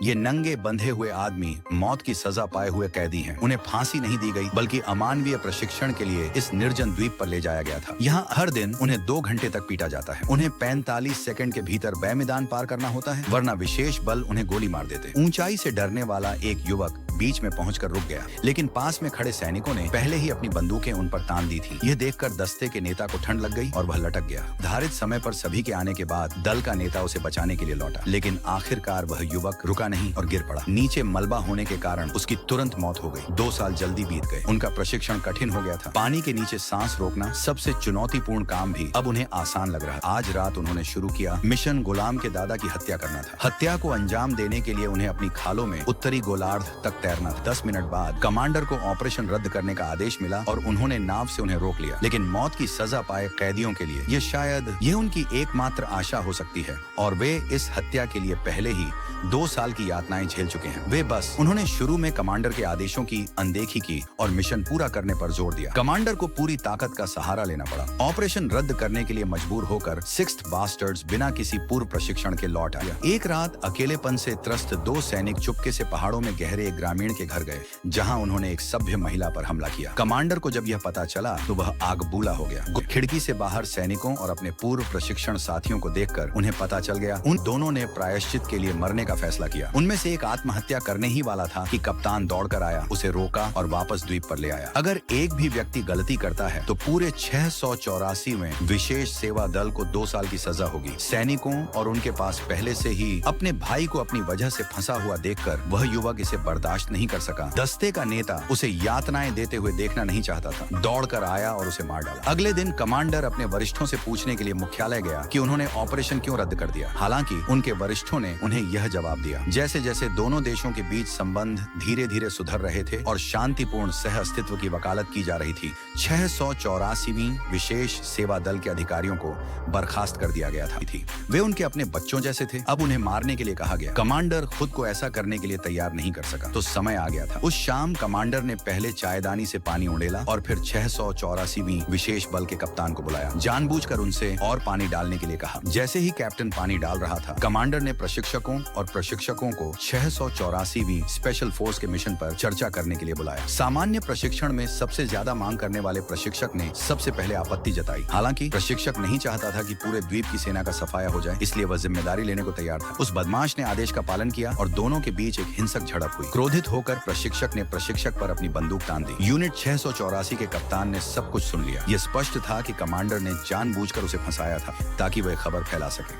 ये नंगे बंधे हुए आदमी मौत की सजा पाए हुए कैदी हैं। उन्हें फांसी नहीं दी गई बल्कि अमानवीय प्रशिक्षण के लिए इस निर्जन द्वीप पर ले जाया गया था। यहाँ हर दिन उन्हें 2 घंटे तक पीटा जाता है। उन्हें 45 सेकंड के भीतर मैदान पार करना होता है, वरना विशेष बल उन्हें गोली मार देते। ऊंचाई से डरने वाला एक युवक बीच में पहुंचकर रुक गया, लेकिन पास में खड़े सैनिकों ने पहले ही अपनी बंदूकें उन पर तान दी थी। यह देखकर दस्ते के नेता को ठंड लग गई और वह लटक गया। धारित समय पर सभी के आने के बाद दल का नेता उसे बचाने के लिए लौटा, लेकिन आखिरकार वह युवक रुका नहीं और गिर पड़ा। नीचे मलबा होने के कारण उसकी तुरंत मौत हो गई। 2 साल जल्दी बीत गए। उनका प्रशिक्षण कठिन हो गया था। पानी के नीचे सांस रोकना सबसे चुनौतीपूर्ण काम भी अब उन्हें आसान लग रहा। आज रात उन्होंने शुरू किया मिशन गुलाम के दादा की हत्या करना था। हत्या को अंजाम देने के लिए उन्हें अपनी खालों में उत्तरी गोलार्ध तक तैरना था। 10 मिनट बाद कमांडर को ऑपरेशन रद्द करने का आदेश मिला और उन्होंने नाव से उन्हें रोक लिया। लेकिन मौत की सजा पाए कैदियों के लिए ये उनकी एकमात्र आशा हो सकती है, और वे इस हत्या के लिए पहले ही 2 साल की यातनाएं झेल चुके हैं। उन्होंने शुरू में कमांडर के आदेशों की अनदेखी की और मिशन पूरा करने पर जोर दिया। कमांडर को पूरी ताकत का सहारा लेना पड़ा। ऑपरेशन रद्द करने के लिए मजबूर होकर 6th बास्टर्ड्स बिना किसी पूर्व प्रशिक्षण के लौट आया। एक रात अकेलेपन से त्रस्त 2 सैनिक चुपके से पहाड़ों में गहरे एक ग्रामीण के घर गए, जहां उन्होंने एक सभ्य महिला पर हमला किया। कमांडर को जब यह पता चला तो वह आगबूला हो गया। खिड़की से बाहर सैनिकों और अपने पूर्व प्रशिक्षण साथियों को देखकर उन्हें पता चल गया। उन दोनों ने प्रायश्चित के लिए मरने का फैसला किया। उनमें से एक आत्महत्या करने ही वाला था कि कप्तान दौड़कर आया, उसे रोका और वापस द्वीप पर ले आया। अगर एक भी व्यक्ति गलती करता है तो पूरे 684 में विशेष सेवा दल को 2 साल की सजा होगी। सैनिकों और उनके पास पहले से ही अपने भाई को अपनी वजह से फंसा हुआ देखकर वह युवक इसे बर्दाश्त नहीं कर सका। दस्ते का नेता उसे यातनाएं देते हुए देखना नहीं चाहता था। दौड़कर आया और उसे मार डाला। अगले दिन कमांडर अपने वरिष्ठों से पूछने के लिए मुख्यालय गया कि उन्होंने ऑपरेशन क्यों रद्द कर दिया। हालांकि उनके वरिष्ठों ने उन्हें यह जवाब दिया, जैसे जैसे दोनों देशों के बीच संबंध धीरे धीरे सुधर रहे थे और शांतिपूर्ण सह अस्तित्व की वकालत की जा रही थी, 684वीं विशेष सेवा दल के अधिकारियों को बर्खास्त कर दिया गया था। वे उनके अपने बच्चों जैसे थे। अब उन्हें मारने के लिए कहा गया। कमांडर खुद को ऐसा करने के लिए तैयार नहीं कर सका, तो समय आ गया था। उस शाम कमांडर ने पहले चायदानी से पानी उंडेला और फिर 684वीं विशेष बल के कप्तान को बुलाया। जानबूझकर उनसे और पानी डालने के लिए कहा। जैसे ही कैप्टन पानी डाल रहा था, कमांडर ने प्रशिक्षकों को 684वीं स्पेशल फोर्स के मिशन पर चर्चा करने के लिए बुलाया। सामान्य प्रशिक्षण में सबसे ज्यादा मांग करने वाले प्रशिक्षक ने सबसे पहले आपत्ति जताई। हालांकि प्रशिक्षक नहीं चाहता था कि पूरे द्वीप की सेना का सफाया हो जाए, इसलिए वह जिम्मेदारी लेने को तैयार था। उस बदमाश ने आदेश का पालन किया और दोनों के बीच एक हिंसक झड़प हुई। क्रोधित होकर प्रशिक्षक ने प्रशिक्षक पर अपनी बंदूक तान दी। यूनिट 684 के कप्तान ने सब कुछ सुन लिया। यह स्पष्ट था कि कमांडर ने जानबूझकर उसे फंसाया था ताकि वह खबर फैला सके।